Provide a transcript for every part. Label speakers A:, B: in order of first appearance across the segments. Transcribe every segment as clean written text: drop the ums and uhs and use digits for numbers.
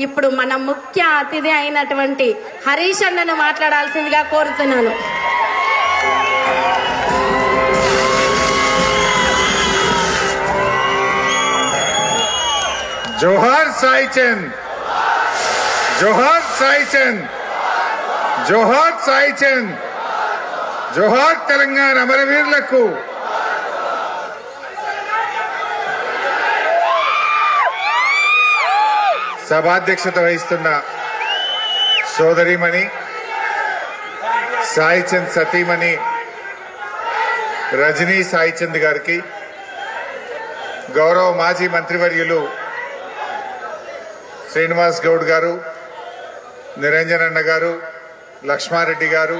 A: ఇప్పుడు మన ముఖ్య అతిథి అయినటువంటి హరీష్ అన్నను మాట్లాడాల్సిందిగా కోరుతున్నాను.
B: జోహార్ సాయి చంద్, జోహార్ సాయి చంద్, జోహార్ సాయి చంద్, జోహార్ తెలంగాణ అమరవీరులకు. సభాధ్యక్షత వహిస్తున్న సోదరిమణి సాయి చంద్ సతీమణి రజనీ సాయి చంద్ గారికి, గౌరవ మాజీ మంత్రివర్యులు శ్రీనివాస్ గౌడ్ గారు, నిరంజన్ అన్న గారు, లక్ష్మారెడ్డి గారు,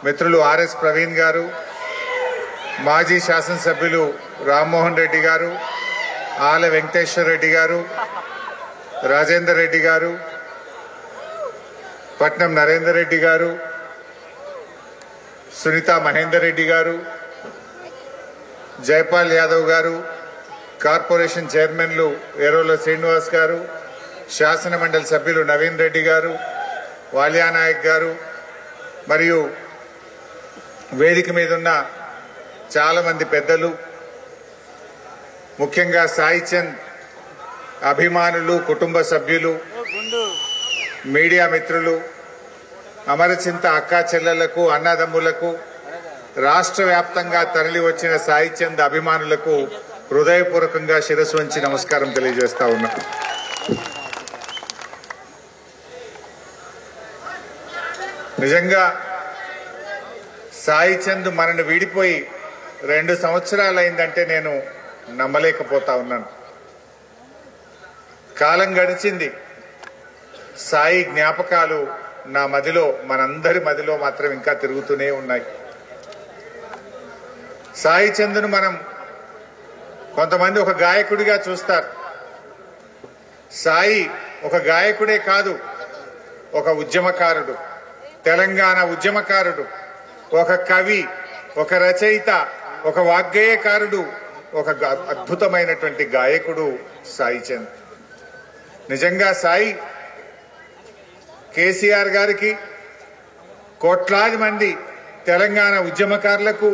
B: మిత్రులు ఆర్ఎస్ ప్రవీణ్ గారు, మాజీ శాసనసభ్యులు రామ్మోహన్ రెడ్డి గారు, ఆల వెంకటేశ్వర రెడ్డి గారు, రాజేందర్ రెడ్డి గారు, పట్నం నరేందర్ రెడ్డి గారు, సునీత మహేందర్ రెడ్డి గారు, జైపాల్ యాదవ్ గారు, కార్పొరేషన్ చైర్మన్లు ఎర్రోల శ్రీనివాస్ గారు, శాసన మండలి సభ్యులు నవీన్ రెడ్డి గారు, వాల్యానాయక్ గారు, మరియు వేదిక మీద ఉన్న చాలా మంది పెద్దలు, ముఖ్యంగా సాయి చంద్ అభిమానులు, కుటుంబ సభ్యులు, మీడియా మిత్రులు, అమరచింత అక్కా చెల్లెళ్లకు, అన్నదమ్ములకు, రాష్ట్ర వ్యాప్తంగా తరలి వచ్చిన సాయి చంద్ అభిమానులకు హృదయపూర్వకంగా శిరస్సు వంచి నమస్కారం తెలియజేస్తా ఉన్నా. నిజంగా సాయి చంద్ మనను వీడిపోయి 2 సంవత్సరాలైందంటే నేను నమ్మలేకపోతా ఉన్నాను. కాలం గడిచింది, సాయి జ్ఞాపకాలు నా మదిలో, మనందరి మదిలో మాత్రం ఇంకా తిరుగుతూనే ఉన్నాయి. సాయి చంద్ను మనం కొంతమంది ఒక గాయకుడిగా చూస్తారు. సాయి ఒక గాయకుడే కాదు, ఒక ఉద్యమకారుడు, తెలంగాణ ఉద్యమకారుడు, ఒక కవి, ఒక రచయిత, ఒక వాగ్గేయకారుడు, ఒక అద్భుతమైనటువంటి గాయకుడు సాయి చంద్. నిజంగా సాయి కేసీఆర్ గారికి, కోట్లాది మంది తెలంగాణ ఉద్యమకారులకు,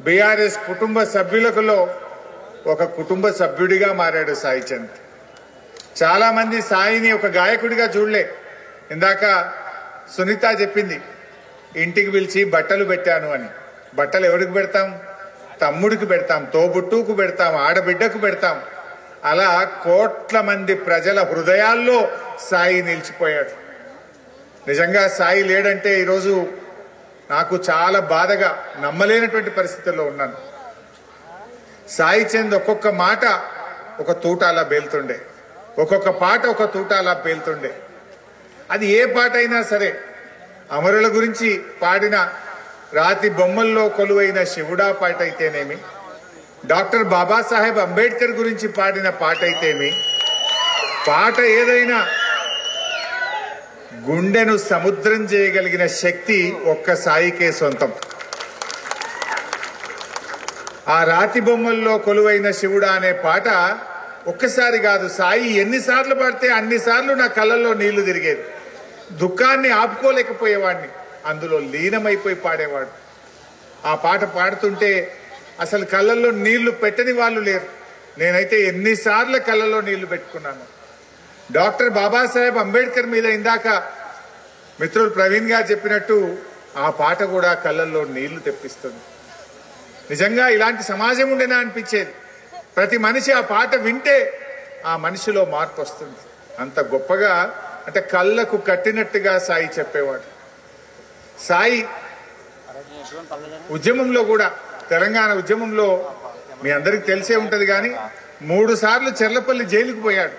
B: బీఆర్ఎస్ కుటుంబ సభ్యులకులో ఒక కుటుంబ సభ్యుడిగా మారాడు సాయి చంద్. చాలా మంది సాయిని ఒక గాయకుడిగా చూడలే. ఇందాక సునీత చెప్పింది, ఇంటికి పిలిచి బట్టలు పెట్టాను అని. బట్టలు ఎవరికి పెడతాం? తమ్ముడికి పెడతాం, తోబుట్టుకు పెడతాం, ఆడబిడ్డకు పెడతాం. అలా కోట్ల మంది ప్రజల హృదయాల్లో సాయి నిలిచిపోయాడు. నిజంగా సాయి లేడంటే ఈరోజు నాకు చాలా బాధగా, నమ్మలేనటువంటి పరిస్థితుల్లో ఉన్నాను. సాయి చంద్ ఒక్కొక్క మాట ఒక తూటాలా పేలుతుండే, ఒక్కొక్క పాట ఒక తూటాలా పేలుతుండే. అది ఏ పాట అయినా సరే, అమరుల గురించి పాడిన రాతి బొమ్మల్లో కొలువైన శివుడా పాట అయితేనేమి, డాక్టర్ బాబాసాహెబ్ అంబేద్కర్ గురించి పాడిన పాట అయితేమి, పాట ఏదైనా గుండెను సముద్రం చేయగలిగిన శక్తి ఒక్క సాయికే సొంతం. ఆ రాతి బొమ్మల్లో కొలువైన శివుడా అనే పాట ఒక్కసారి కాదు, సాయి ఎన్నిసార్లు పాడితే అన్నిసార్లు నా కళ్ళల్లో నీళ్లు తిరిగేది. దుఃఖాన్ని ఆపుకోలేకపోయేవాడిని, అందులో లీనమైపోయి పాడేవాడు. ఆ పాట పాడుతుంటే అసలు కళ్ళల్లో నీళ్లు పెట్టని వాళ్ళు లేరు. నేనైతే ఎన్నిసార్లు కళ్ళల్లో నీళ్లు పెట్టుకున్నాను. డాక్టర్ బాబాసాహెబ్ అంబేద్కర్ మీద ఇందాక మిత్రులు ప్రవీణ్ గారు చెప్పినట్టు ఆ పాట కూడా కళ్ళల్లో నీళ్లు తెప్పిస్తుంది. నిజంగా ఇలాంటి సమాజం ఉండేనా అనిపించేది. ప్రతి మనిషి ఆ పాట వింటే ఆ మనిషిలో మార్పు వస్తుంది. అంత గొప్పగా, అంటే కళ్ళకు కట్టినట్టుగా సాయి చెప్పేవాడు. సాయి ఉద్యమంలో కూడా, తెలంగాణ ఉద్యమంలో మీ అందరికి తెలిసే ఉంటది కానీ 3 సార్లు చెర్లపల్లి జైలుకు పోయాడు.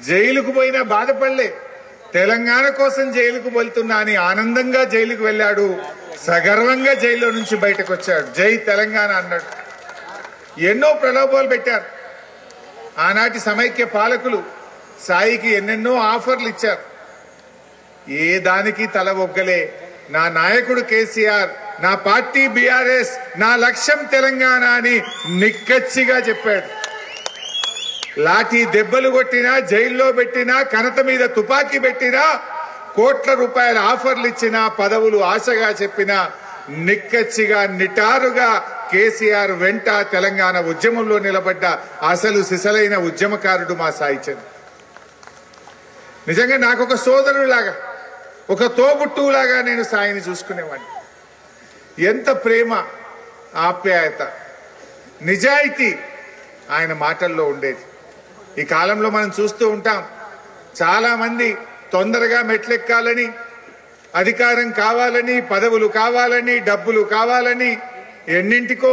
B: జైలుకు పోయినా బాధపడలే, తెలంగాణ కోసం జైలుకు వెళ్తున్నా అని ఆనందంగా జైలుకు వెళ్ళాడు. సగర్వంగా జైల్లో నుంచి బయటకు వచ్చాడు. జై తెలంగాణ అన్నాడు. ఎన్నో ప్రలోభాలు పెట్టారు. ఆనాటి సమైక్య పాలకులు సాయికి ఎన్నెన్నో ఆఫర్లు ఇచ్చారు. ఏ దానికి తల ఒగ్గలే. నా నాయకుడు కేసీఆర్, నా పార్టీ బీఆర్ఎస్, నా లక్ష్యం తెలంగాణ అని నిక్కచ్చిగా చెప్పాడు. లాఠీ దెబ్బలు కొట్టినా, జైల్లో పెట్టినా, కనత మీద తుపాకీ పెట్టినా, కోట్ల రూపాయల ఆఫర్లు ఇచ్చినా, పదవులు ఆశగా చెప్పినా, నిక్కచ్చిగా నిటారుగా కేసీఆర్ వెంట తెలంగాణ ఉద్యమంలో నిలబడ్డ అసలు సిసలైన ఉద్యమకారుడు మా సాయి చంద్. నిజంగా నాకు ఒక సోదరులాగా, ఒక తోబుట్టులాగా నేను సాయిని చూసుకునేవాడిని. ఎంత ప్రేమ, ఆప్యాయత, నిజాయితీ ఆయన మాటల్లో ఉండేది. ఈ కాలంలో మనం చూస్తూ ఉంటాం, చాలా మంది తొందరగా మెట్లెక్కాలని, అధికారం కావాలని, పదవులు కావాలని, డబ్బులు కావాలని ఎన్నింటికో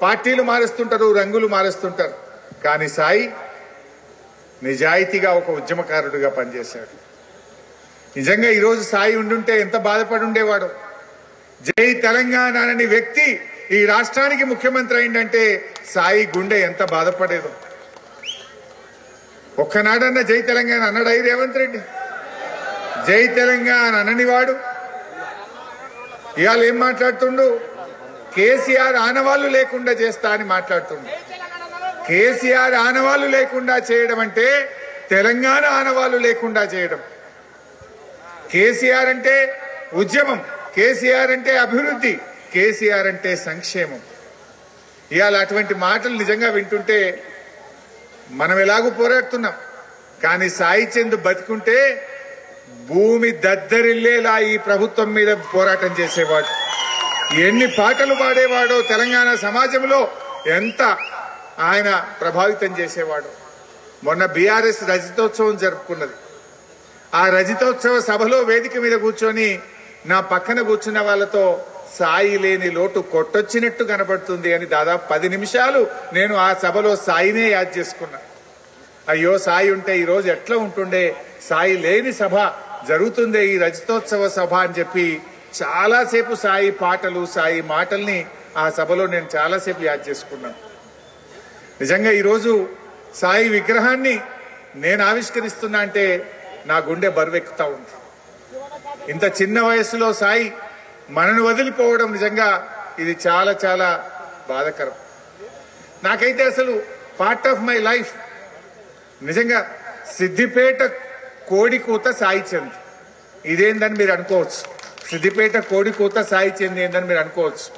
B: పార్టీలు మారుస్తుంటారు, రంగులు మారుస్తుంటారు. కానీ సాయి నిజాయితీగా ఒక ఉద్యమకారుడిగా పనిచేశాడు. నిజంగా ఈరోజు సాయి ఉండుంటే ఎంత బాధపడి ఉండేవాడు. జై తెలంగాణ అనే వ్యక్తి ఈ రాష్ట్రానికి ముఖ్యమంత్రి అయిందంటే సాయి గుండె ఎంత బాధపడేదో. ఒక్కనాడన్న జై తెలంగాణ అన్నాడు రేవంత్ రెడ్డి? జై తెలంగాణ అననివాడు ఇవాళ ఏం మాట్లాడుతుండు? కేసీఆర్ ఆనవాళ్లు లేకుండా చేస్తా అని మాట్లాడుతుండు. కేసీఆర్ ఆనవాళ్లు లేకుండా చేయడం అంటే తెలంగాణ ఆనవాళ్లు లేకుండా చేయడం. కేసీఆర్ అంటే ఉద్యమం, కేసీఆర్ అంటే అభివృద్ధి, కేసీఆర్ అంటే సంక్షేమం. ఇవాళ అటువంటి మాటలు నిజంగా వింటుంటే మనం ఎలాగూ పోరాడుతున్నాం, కానీ సాయి చంద్ బతుకుంటే భూమి దద్దరిల్లేలా ఈ ప్రభుత్వం మీద పోరాటం చేసేవాడు. ఎన్ని పాటలు పాడేవాడో, తెలంగాణ సమాజంలో ఎంత ఆయన ప్రభావితం చేసేవాడు. మొన్న బీఆర్ఎస్ రజతోత్సవం జరుపుకున్నది. ఆ రజతోత్సవ సభలో వేదిక మీద కూర్చొని నా పక్కన కూర్చున్న వాళ్ళతో సాయి లేని లోటు కొట్టొచ్చినట్టు కనబడుతుంది అని దాదాపు 10 నిమిషాలు నేను ఆ సభలో సాయినే యాద్ చేసుకున్నా. అయ్యో సాయి ఉంటే ఈరోజు ఎట్లా ఉంటుండే, సాయి లేని సభ జరుగుతుందే ఈ రజతోత్సవ సభ అని చెప్పి చాలాసేపు సాయి పాటలు, సాయి మాటల్ని ఆ సభలో నేను చాలాసేపు యాద్ చేసుకున్నాను. నిజంగా ఈరోజు సాయి విగ్రహాన్ని నేను ఆవిష్కరిస్తున్నా అంటే నా గుండె బరువెక్కుతా ఉంది. ఇంత చిన్న వయసులో సాయి మనను వదిలిపోవడం నిజంగా ఇది చాలా చాలా బాధాకరం. నాకైతే అసలు పార్ట్ ఆఫ్ మై లైఫ్ నిజంగా సిద్దిపేట కోడికూత సాయి చంద్. ఇదేందని మీరు అనుకోవచ్చు. సిద్దిపేట కోడికూత సాయి చంద్ ఏందని మీరు అనుకోవచ్చు.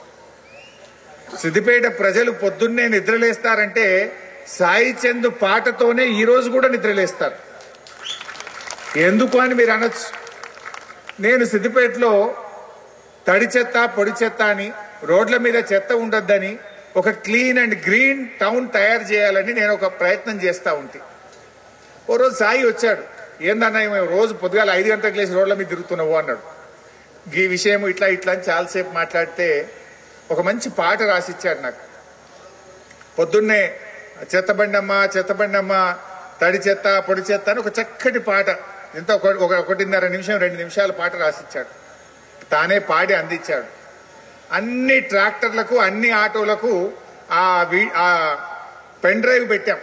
B: సిద్దిపేట ప్రజలు పొద్దున్నే నిద్రలేస్తారంటే సాయి చంద్ పాటతోనే ఈ రోజు కూడా నిద్రలేస్తారు. ఎందుకు అని మీరు అనొచ్చు. నేను సిద్దిపేటలో తడి చెత్త, పొడి చెత్త అని, రోడ్ల మీద చెత్త ఉండొద్దని, ఒక క్లీన్ అండ్ గ్రీన్ టౌన్ తయారు చేయాలని నేను ఒక ప్రయత్నం చేస్తూ ఉంటే ఓ రోజు సాయి వచ్చాడు. ఏందన్నా రోజు పొద్దుగాల 5 గంటలకు లేచి రోడ్ల మీద తిరుగుతున్నావు అన్నాడు. ఈ విషయం ఇట్లా ఇట్లా అని చాలాసేపు మాట్లాడితే ఒక మంచి పాట రాసిచ్చాడు నాకు. పొద్దున్నే చెత్తబండమ్మ చెత్తబండమ్మ, తడి చెత్త పొడి చెత్త అని ఒక చక్కటి పాట, ఎంత 1.5 నిమిషం 2 నిమిషాల పాట రాసిచ్చాడు. తానే పాడి అందించాడు. అన్ని ట్రాక్టర్లకు, అన్ని ఆటోలకు ఆ పెన్ డ్రైవ్ పెట్టాం.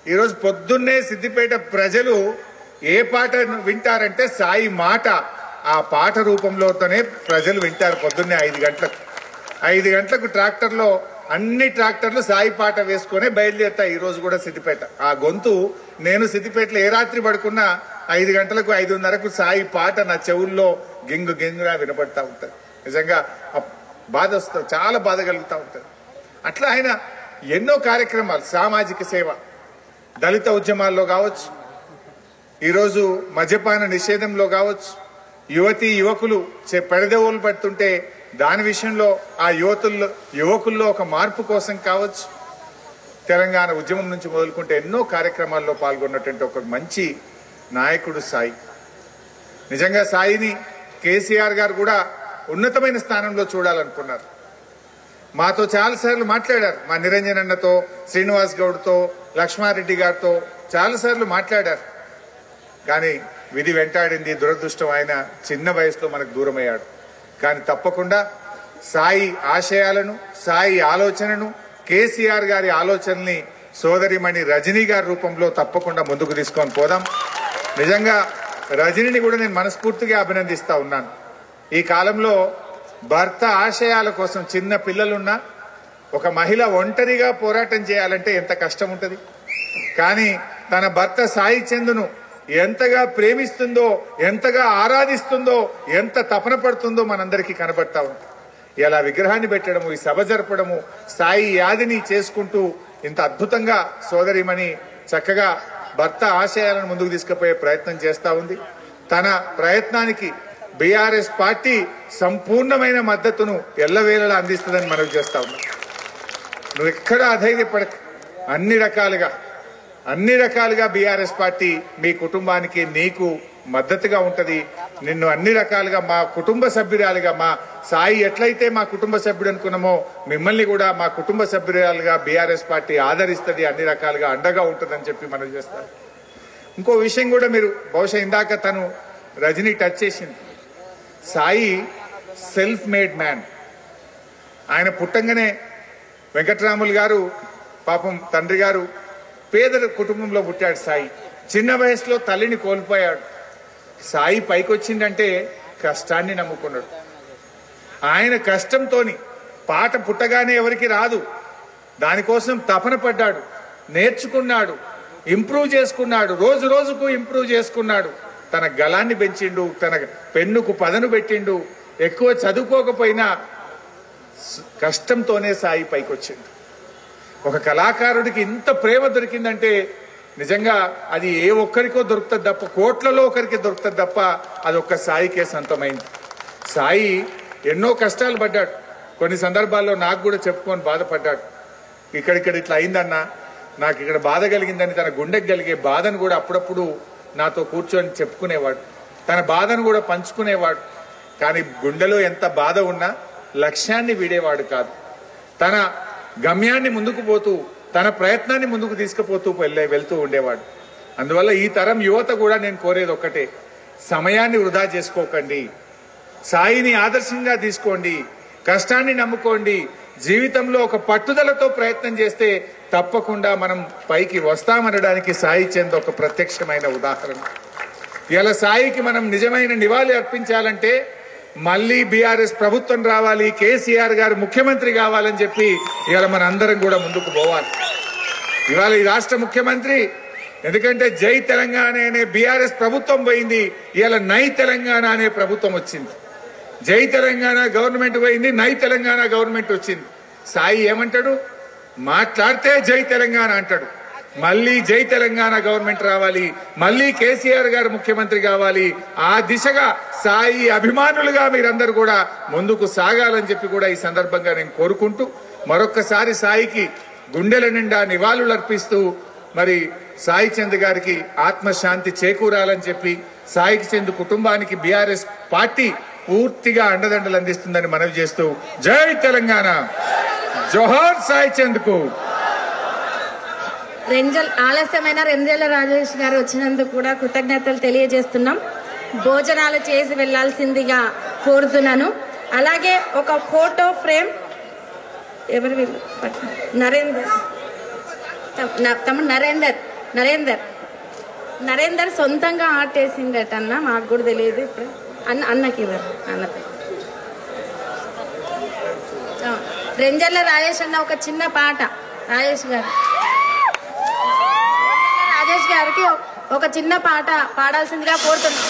B: ఈరోజు పొద్దున్నే సిద్దిపేట ప్రజలు ఏ పాట వింటారంటే సాయి మాట, ఆ పాట రూపంలోతోనే ప్రజలు వింటారు. పొద్దున్నే 5 గంటలకు 5 గంటలకు ట్రాక్టర్లో అన్ని ట్రాక్టర్లు సాయి పాట వేసుకునే బయలుదేరుతా. ఈ రోజు కూడా సిద్దిపేట ఆ గొంతు, నేను సిద్దిపేటలో ఏ రాత్రి పడుకున్నా 5 గంటలకు 5:30కు సాయి పాట నా చెవుల్లో గింగు గింగుగా వినపడతా ఉంటుంది. నిజంగా బాధ వస్తుంది, చాలా బాధ కలుగుతూ ఉంటుంది. అట్లా ఆయన ఎన్నో కార్యక్రమాలు, సామాజిక సేవ, దళిత ఉద్యమాల్లో కావచ్చు, ఈరోజు మద్యపాన నిషేధంలో కావచ్చు, యువతీ యువకులు పెడదెవులు పడుతుంటే దాని విషయంలో ఆ యువకుల్లో ఒక మార్పు కోసం కావచ్చు, తెలంగాణ ఉద్యమం నుంచి మొదలుకుంటే ఎన్నో కార్యక్రమాల్లో పాల్గొన్నటువంటి ఒక మంచి నాయకుడు సాయి. నిజంగా సాయిని కేసీఆర్ గారు కూడా ఉన్నతమైన స్థానంలో చూడాలనుకున్నారు. మాతో చాలాసార్లు మాట్లాడారు. మా నిరంజన్ అన్నతో, శ్రీనివాస్ గౌడ్తో, లక్ష్మారెడ్డి గారితో చాలాసార్లు మాట్లాడారు. కానీ విధి వెంటాడింది, దురదృష్టం, ఆయన చిన్న వయసులో మనకు దూరమయ్యాడు. కానీ తప్పకుండా సాయి ఆశయాలను, సాయి ఆలోచనను, కేసీఆర్ గారి ఆలోచనల్ని సోదరిమణి రజనీ గారి రూపంలో తప్పకుండా ముందుకు తీసుకొని పోదాం. నిజంగా రజనీని కూడా నేను మనస్ఫూర్తిగా అభినందిస్తా ఉన్నాను. ఈ కాలంలో భర్త ఆశయాల కోసం చిన్న పిల్లలున్నా ఒక మహిళ ఒంటరిగా పోరాటం చేయాలంటే ఎంత కష్టం ఉంటుంది. కానీ తన భర్త సాయి చంద్ను ఎంతగా ప్రేమిస్తుందో, ఎంతగా ఆరాధిస్తుందో, ఎంత తపన పడుతుందో మనందరికీ కనబడతా ఉంది. ఇలా విగ్రహాన్ని పెట్టడము, ఈ సభ జరపడము, సాయి యాదిని చేసుకుంటూ ఇంత అద్భుతంగా సోదరిమణి చక్కగా భర్త ఆశయాలను ముందుకు తీసుకుపోయే ప్రయత్నం చేస్తా ఉంది. తన ప్రయత్నానికి బీఆర్ఎస్ పార్టీ సంపూర్ణమైన మద్దతును ఎల్లవేళలా అందిస్తుందని మనవి చేస్తా ఉన్నాం. నువ్వు ఎక్కడా అధైర్యపడక, అన్ని రకాలుగా బీఆర్ఎస్ పార్టీ మీ కుటుంబానికి నీకు మద్దతుగా ఉంటది. నిన్ను అన్ని రకాలుగా మా కుటుంబ సభ్యురాలుగా, మా సాయి ఎట్లయితే మా కుటుంబ సభ్యుడు అనుకున్నామో మిమ్మల్ని కూడా మా కుటుంబ సభ్యురాలుగా బీఆర్ఎస్ పార్టీ ఆదరిస్తుంది, అన్ని రకాలుగా అండగా ఉంటుందని చెప్పి మనం చేస్తారు. ఇంకో విషయం కూడా మీరు బహుశా ఇందాక తను రజనీ టచ్ చేసింది. Sai self made man. ఆయన పుట్టంగానే వెంకట్రాములు గారు పాపం తండ్రి గారు పేద కుటుంబంలో పుట్టాడు. సాయి చిన్న వయసులో తల్లిని కోల్పోయాడు. సాయి పైకొచ్చిందంటే కష్టాన్ని నమ్ముకున్నాడు. ఆయన కష్టంతోని పాట పుట్టగానే ఎవరికి రాదు, దానికోసం తపన పడ్డాడు, నేర్చుకున్నాడు, ఇంప్రూవ్ చేసుకున్నాడు, రోజు రోజుకు ఇంప్రూవ్ చేసుకున్నాడు. తన గళాన్ని పెంచిండు, తన పెన్నుకు పదను పెట్టిండు. ఎక్కువ చదువుకోకపోయినా కష్టంతోనే సాయి పైకొచ్చిండు. ఒక కళాకారుడికి ఇంత ప్రేమ దొరికిందంటే నిజంగా అది ఏ ఒక్కరికో దొరుకుతుంది తప్ప, కోట్లలో ఒకరికి దొరుకుతుంది తప్ప అది ఒక్క సాయికే సొంతమైంది. సాయి ఎన్నో కష్టాలు పడ్డాడు. కొన్ని సందర్భాల్లో నాకు కూడా చెప్పుకొని బాధపడ్డాడు. ఇక్కడ ఇట్లా అయిందన్నా, నాకు ఇక్కడ బాధ కలిగిందని తన గుండెకి కలిగే బాధను కూడా అప్పుడప్పుడు నాతో కూర్చొని చెప్పుకునేవాడు. తన బాధను కూడా పంచుకునేవాడు. కానీ గుండెలో ఎంత బాధ ఉన్నా లక్ష్యాన్ని వీడేవాడు కాదు. తన గమ్యాన్ని ముందుకు పోతూ, తన ప్రయత్నాన్ని ముందుకు తీసుకుపోతూ వెళ్తూ ఉండేవాడు. అందువల్ల ఈ తరం యువత కూడా నేను కోరేది ఒక్కటే, సమయాన్ని వృధా చేసుకోకండి, సాయిని ఆదర్శంగా తీసుకోండి, కష్టాన్ని నమ్ముకోండి. జీవితంలో ఒక పట్టుదలతో ప్రయత్నం చేస్తే తప్పకుండా మనం పైకి వస్తామనడానికి సాయి చంద్ ఒక ప్రత్యక్షమైన ఉదాహరణ. ఇలా సాయికి మనం నిజమైన నివాళి అర్పించాలంటే మళ్ళీ బీఆర్ఎస్ ప్రభుత్వం రావాలి, కేసీఆర్ గారు ముఖ్యమంత్రి కావాలని చెప్పి ఇవాళ మన అందరం కూడా ముందుకు పోవాలి. ఇవాళ ఈ రాష్ట్ర ముఖ్యమంత్రి, ఎందుకంటే జై తెలంగాణ అనే బీఆర్ఎస్ ప్రభుత్వం పోయింది, ఇవాళ నై తెలంగాణ అనే ప్రభుత్వం వచ్చింది. జై తెలంగాణ గవర్నమెంట్ పోయింది, నై తెలంగాణ గవర్నమెంట్ వచ్చింది. సాయి ఏమంటాడు? మాట్లాడితే జై తెలంగాణ అంటాడు. మళ్ళీ జై తెలంగాణ గవర్నమెంట్ రావాలి, మళ్ళీ కేసీఆర్ గారు ముఖ్యమంత్రి కావాలి. ఆ దిశగా సాయి అభిమానులుగా మీరందరూ కూడా ముందుకు సాగాలని చెప్పి కూడా ఈ సందర్భంగా నేను కోరుకుంటూ, మరొక్కసారి సాయికి గుండెల నిండా నివాళులు అర్పిస్తూ, మరి సాయి చంద్ గారికి ఆత్మశాంతి చేకూరాలని చెప్పి, సాయి చంద్ కుటుంబానికి బీఆర్ఎస్ పార్టీ పూర్తిగా అండదండలు అందిస్తుందని మనవి చేస్తూ, జై తెలంగాణ, జోహార్ సాయి చంద్ కు.
A: ఆలస్యమైన రెంజల రాజేష్ గారు వచ్చినందుకు కూడా కృతజ్ఞతలు తెలియజేస్తున్నాం. భోజనాలు చేసి వెళ్లాల్సిందిగా కోరుతున్నాను. అలాగే ఒక ఫోటో ఫ్రేమ్ ఎవరు నరేందర్, తమ్ముడు నరేందర్ సొంతంగా ఆర్ట్ వేసిందట అన్న, మాకు కూడా తెలియదు. ఇప్పుడు అన్నకి ఇవ్వరు. అన్నతో రెంజల్ల రాజేష్ అన్న ఒక చిన్న పాట, రాజేష్ గారికి ఒక చిన్న పాట పాడాల్సిందిగా కోరుతున్నాం.